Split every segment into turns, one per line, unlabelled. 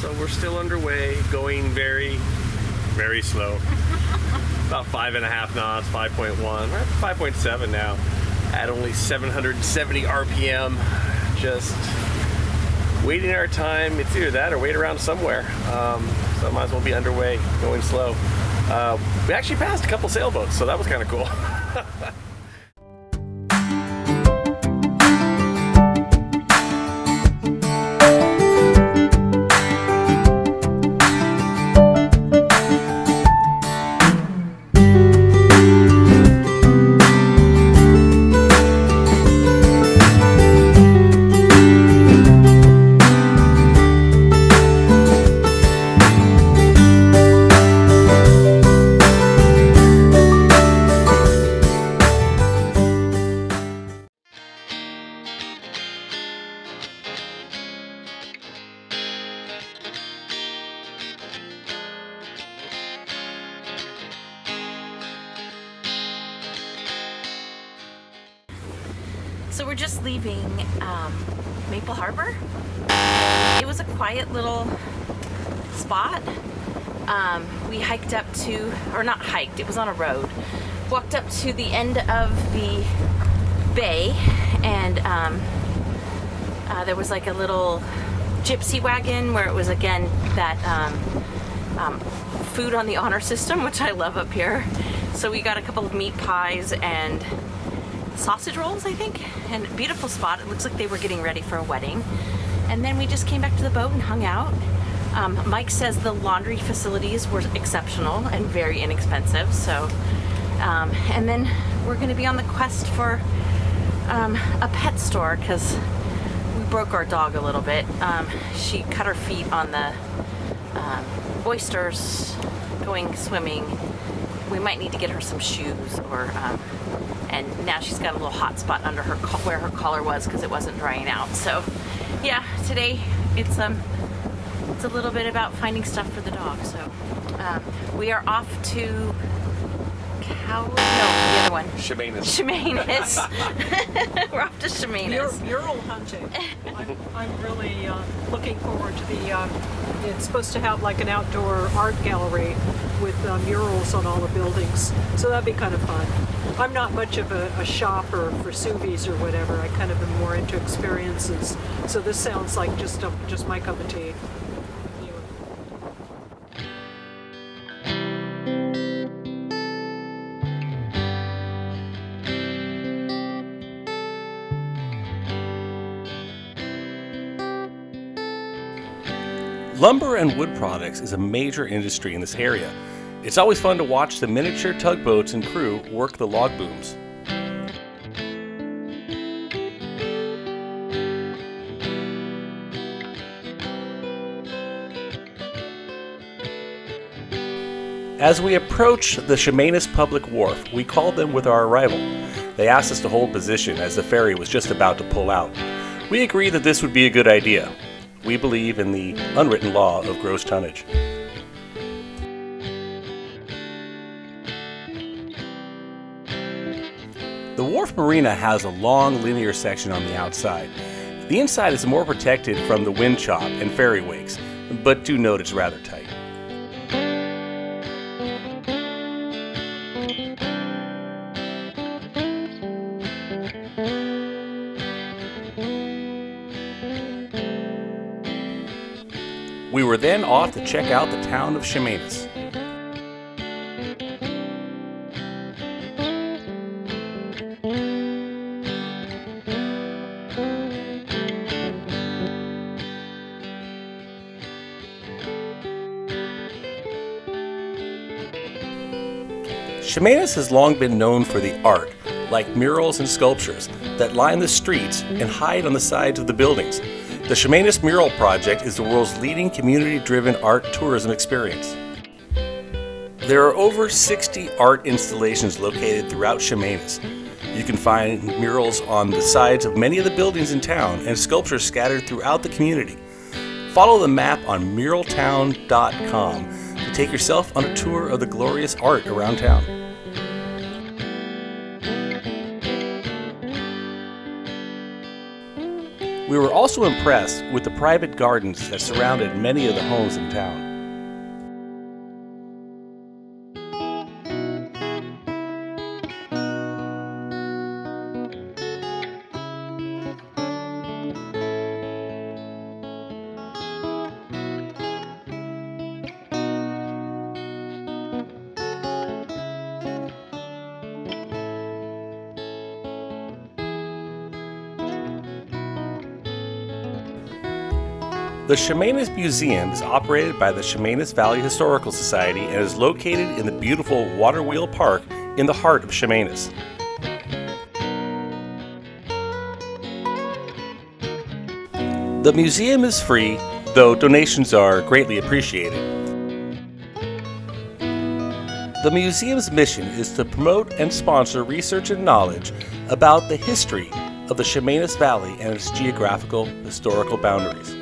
So we're still underway, going very, very slow. About 5.5 knots, 5.1, we're at 5.7 now, at only 770 RPM. Just waiting our time. It's either that or wait around somewhere. So might as well be underway, going slow. We actually passed a couple sailboats, so that was kind of cool.
So we're just leaving Maple Harbor. It was a quiet little spot. We hiked up to, or not hiked, it was on a road. Walked up to the end of the bay, and there was like a little gypsy wagon where it was again that food on the honor system, which I love up here. So we got a couple of meat pies and sausage rolls, I think, and beautiful spot. It looks like they were getting ready for a wedding. And then we just came back to the boat and hung out. Mike says the laundry facilities were exceptional and very inexpensive. So, and then we're going to be on the quest for a pet store because we broke our dog a little bit. She cut her feet on the oysters going swimming. We might need to get her some shoes, or and now she's got a little hot spot under her where her collar was because it wasn't drying out. So yeah, today it's a little bit about finding stuff for the dog. So we are off to the other one.
Chemainus.
We're off to Chemainus.
Mural hunting. I'm really looking forward to the. It's supposed to have like an outdoor art gallery with murals on all the buildings, so that'd be kind of fun. I'm not much of a shopper for Suvies or whatever. I kind of am more into experiences. So this sounds like just my cup of tea.
Lumber and wood products is a major industry in this area. It's always fun to watch the miniature tugboats and crew work the log booms. As we approach the Chemainus public wharf, we called them with our arrival. They asked us to hold position as the ferry was just about to pull out. We agreed that this would be a good idea. We believe in the unwritten law of gross tonnage. The wharf marina has a long linear section on the outside. The inside is more protected from the wind chop and ferry wakes, but do note it's rather tight. We were then off to check out the town of Chemainus. Chemainus has long been known for the art, like murals and sculptures, that line the streets and hide on the sides of the buildings. The Chemainus Mural Project is the world's leading community-driven art tourism experience. There are over 60 art installations located throughout Chemainus. You can find murals on the sides of many of the buildings in town and sculptures scattered throughout the community. Follow the map on muraltown.com to take yourself on a tour of the glorious art around town. We were also impressed with the private gardens that surrounded many of the homes in town. The Chemainus Museum is operated by the Chemainus Valley Historical Society and is located in the beautiful Waterwheel Park in the heart of Chemainus. The museum is free, though donations are greatly appreciated. The museum's mission is to promote and sponsor research and knowledge about the history of the Chemainus Valley and its geographical historical boundaries.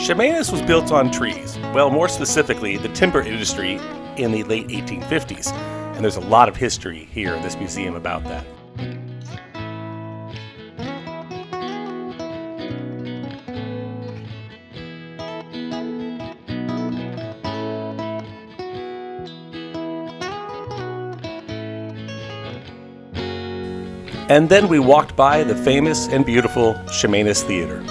Chemainus was built on trees, well, more specifically, the timber industry in the late 1850s, and there's a lot of history here in this museum about that. And then we walked by the famous and beautiful Chemainus Theater.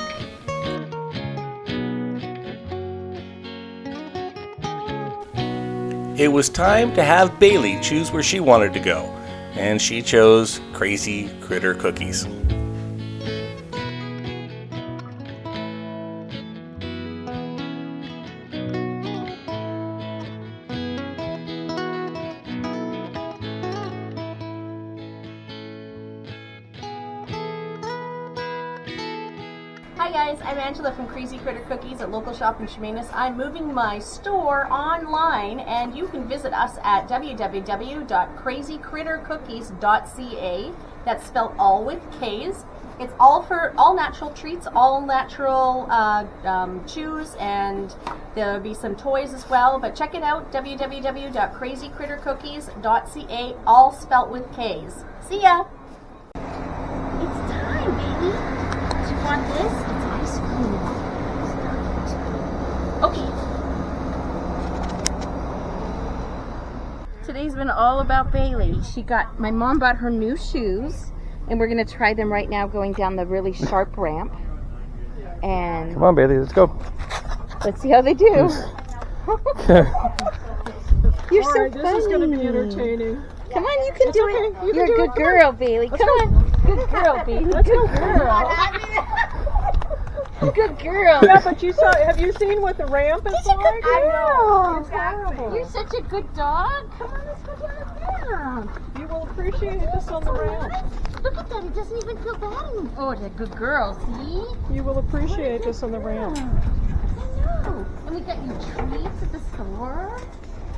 It was time to have Bailey choose where she wanted to go, and she chose Crazy Critter Cookies.
Hi guys, I'm Angela from Crazy Critter Cookies at local shop in Chemainus. I'm moving my store online and you can visit us at www.crazycrittercookies.ca. That's spelled all with K's. It's all for all natural treats, all natural chews, and there'll be some toys as well. But check it out, www.crazycrittercookies.ca, all spelled with K's. See ya!
It's time, baby. Do you want this? It's ice cream. Okay.
Today's been all about Bailey. My mom bought her new shoes, and we're gonna try them right now going down the really sharp ramp. And
Come on, Bailey, let's go.
let's see how they do. You're so
All right,
funny.
this is going to be entertaining.
Come on, you can do
okay.
it.
You can
You're
do
a
it.
good girl, Bailey. Come on. Good girl, Bailey. Good girl. Good girl.
Yeah, but have you seen what the ramp is like?
I know.
It's horrible.
You're such a good dog. Come on, let's go down the ramp.
You will appreciate this on the ramp.
Look at that. It doesn't even feel bad anymore. Oh, it's a good girl. See?
You will appreciate this on the ramp.
I know. And we got you treats at the store.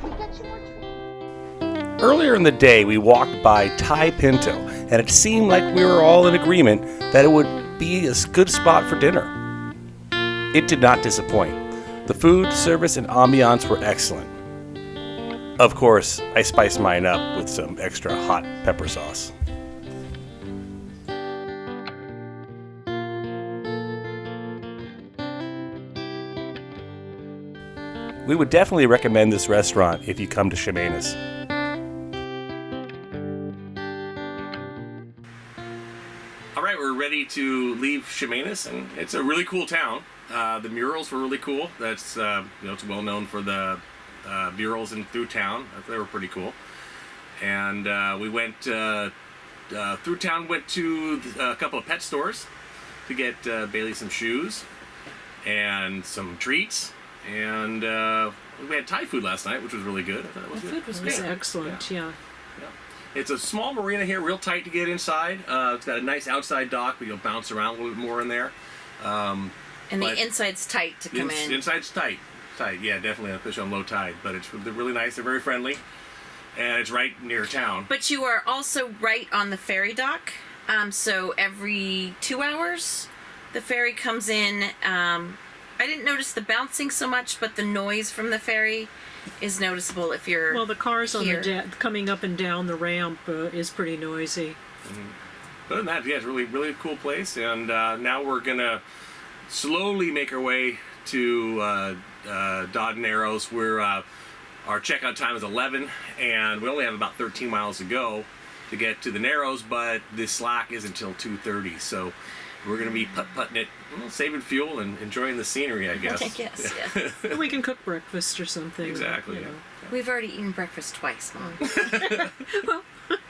We got you more treats.
Earlier in the day, we walked by Thai Pinto, and it seemed like we were all in agreement that it would be a good spot for dinner. It did not disappoint. The food, service, and ambiance were excellent. Of course, I spiced mine up with some extra hot pepper sauce. We would definitely recommend this restaurant if you come to Chemainus. All right, we're ready to leave Chemainus, and it's a really cool town. The murals were really cool. That's it's well known for the murals through town. They were pretty cool. And we went through town. Went to a couple of pet stores to get Bailey some shoes and some treats. And we had Thai food last night, which was really good. I thought it was good.
It was excellent, yeah.
It's a small marina here, real tight to get inside. It's got a nice outside dock, but you'll bounce around a little bit more in there.
And
But
the inside's tight to come in.
Inside's tight. Yeah, definitely, especially on low tide. But they're really nice. They're very friendly, and it's right near town.
But you are also right on the ferry dock. So every 2 hours, the ferry comes in. I didn't notice the bouncing so much, but the noise from the ferry is noticeable if you're
Well, the cars on
here.
the coming up and down the ramp is pretty noisy.
Other than that, yeah, it's really, really a cool place. And now we're gonna slowly make our way to Dodd and Arrows. Our checkout time is 11, and we only have about 13 miles to go to get to the Narrows. But the slack is until 2:30, so we're gonna be putt-putting it, saving fuel and enjoying the scenery, I guess.
I guess, yeah.
And we can cook breakfast or something.
Exactly,
you
yeah.
know.
We've already eaten breakfast twice, Mom.
Well,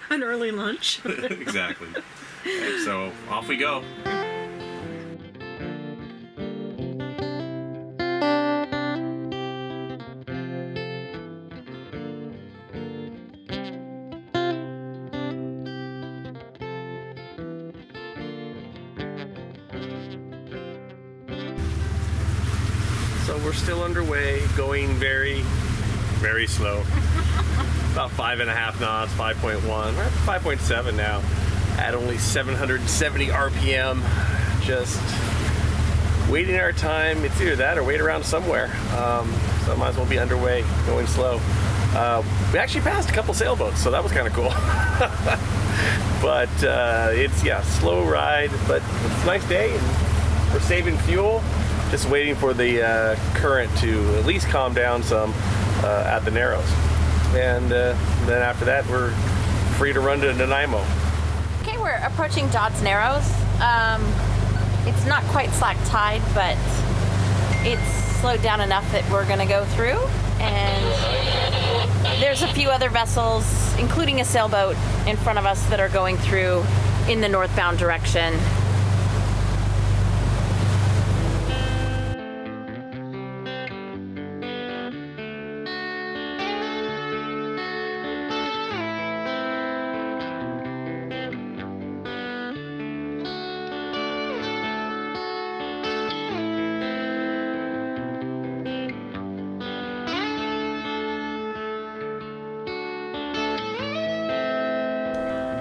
an early lunch.
Exactly. And so off we go. So we're still underway, going very, very slow. About 5.5 knots, 5.1. We're at 5.7 now. At only 770 RPM. Just waiting our time. It's either that or wait around somewhere. So might as well be underway, going slow. We actually passed a couple sailboats, so that was kind of cool. But it's, yeah, slow ride, but it's a nice day, and we're saving fuel. Just waiting for the current to at least calm down some at the Narrows. And then after that, we're free to run to Nanaimo.
Okay, we're approaching Dodds Narrows. It's not quite slack tide, but it's slowed down enough that we're going to go through. And there's a few other vessels, including a sailboat, in front of us that are going through in the northbound direction.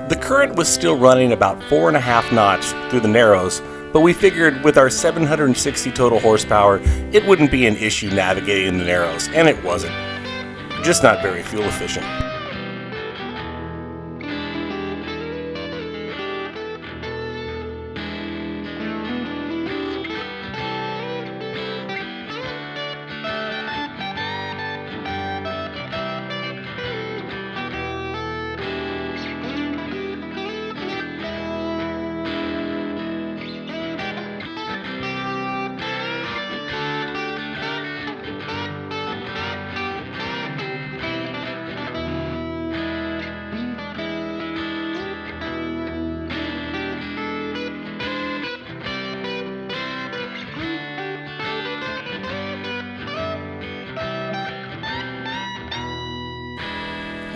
The current was still running about 4.5 knots through the Narrows, but we figured with our 760 total horsepower, it wouldn't be an issue navigating the Narrows, and it wasn't. Just not very fuel efficient.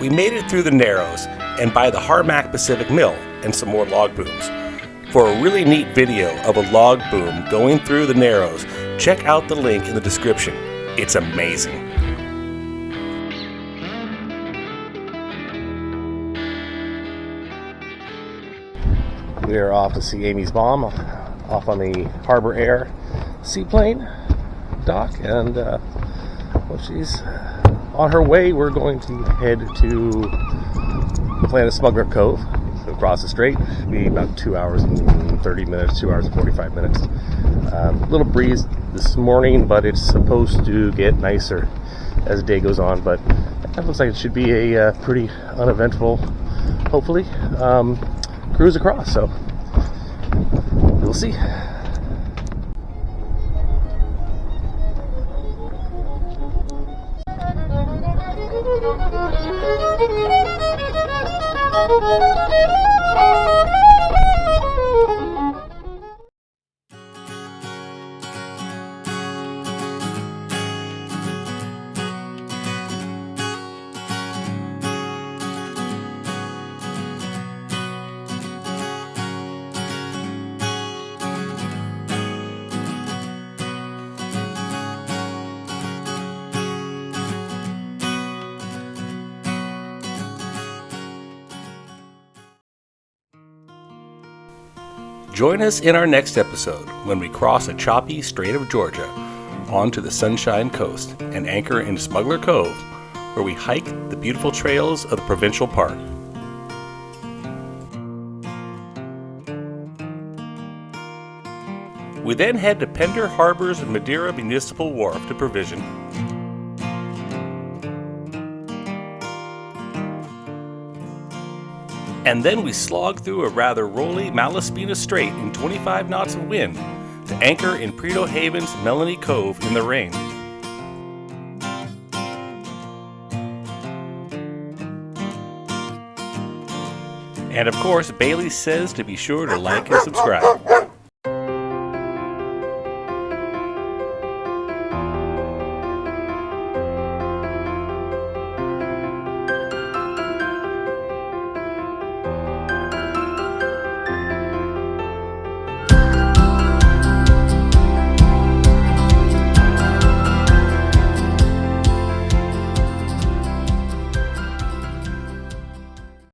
We made it through the Narrows and by the Harmac Pacific Mill and some more log booms. For a really neat video of a log boom going through the Narrows, check out the link in the description. It's amazing.
We are off to see Amy's mom, off on the Harbor Air seaplane dock, and well, she's on her way. We're going to head to the Planet Smuggler Cove, so across the strait. Should be about 2 hours and 30 minutes, 2 hours and 45 minutes. Little breeze this morning, but it's supposed to get nicer as the day goes on. But it looks like it should be a pretty uneventful, hopefully, cruise across. So we'll see.
Join us in our next episode when we cross a choppy Strait of Georgia onto the Sunshine Coast and anchor in Smuggler Cove, where we hike the beautiful trails of the provincial park. We then head to Pender Harbor's Madeira Municipal Wharf to provision. And then we slog through a rather rolly Malaspina Strait in 25 knots of wind to anchor in Prieto Haven's Melanie Cove in the rain. And of course, Bailey says to be sure to like and subscribe.